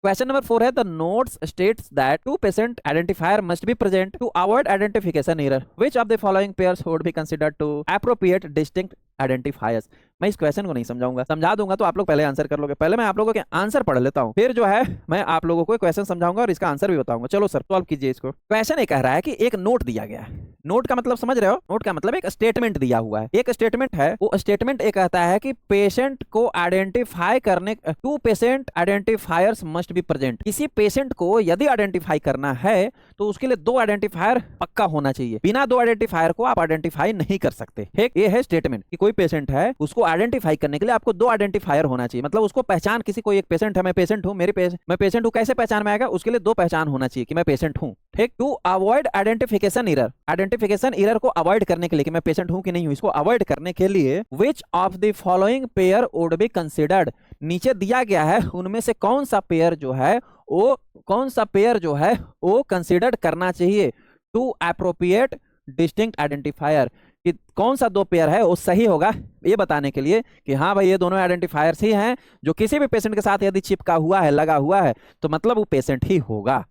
Question number 4 है the notes states that two patient identifier must be present to avoid identification error which of the following pairs would be considered to appropriate distinct identifiers. मैं इस question को नहीं समझाऊंगा, समझा दूंगा तो आप लोग पहले आंसर कर लोगे। पहले मैं आप लोगों के आंसर पढ़ लेता हूं, फिर जो है मैं आप लोगों को क्वेश्चन समझाऊंगा और इसका आंसर भी बताऊंगा। चलो सर सॉल्व कीजिए इसको। क्वेश्चन ये कह रहा है कि एक नोट दिया गया है। नोट का मतलब समझ रहे हो? नोट का मतलब एक स्टेटमेंट दिया हुआ है। एक स्टेटमेंट है, वो स्टेटमेंट ये कहता है कि पेशेंट को आइडेंटिफाई करने two patient identifiers must be present. किसी पेशेंट को यदि आइडेंटिफाई करना है तो उसके लिए दो आइडेंटिफायर पक्का होना चाहिए। बिना दो आइडेंटिफायर को आप आइडेंटिफाई नहीं कर सकते। ठीक, ये है स्टेटमेंट कि कोई पेशेंट है, उसको आइडेंटिफाई करने के लिए आपको दो आइडेंटिफायर होना चाहिए। मतलब उसको पहचान, किसी कोई एक पेशेंट है, मैं पेशेंट हूं, मैं पेशेंट हूं, कैसे पहचान में आएगा? उसके लिए दो पहचान होना चाहिए कि मैं पेशेंट हूं। ठीक, to avoid identification error, identification error को अवॉइड करने के लिए कि मैं पेशेंट हूं कि नहीं हूं, इसको अवॉइड करने के लिए which of the following pair would be considered. नीचे दिया गया है उनमें से कौन सा पेयर जो है वो कंसिडर्ड करना चाहिए टू एप्रोप्रिएट डिस्टिंक्ट आइडेंटिफायर। कि कौन सा दो पेयर है वो सही होगा ये बताने के लिए कि हाँ भाई ये दोनों आइडेंटिफायर्स ही हैं जो किसी भी पेशेंट के साथ यदि चिपका हुआ है, लगा हुआ है, तो मतलब वो पेशेंट ही होगा।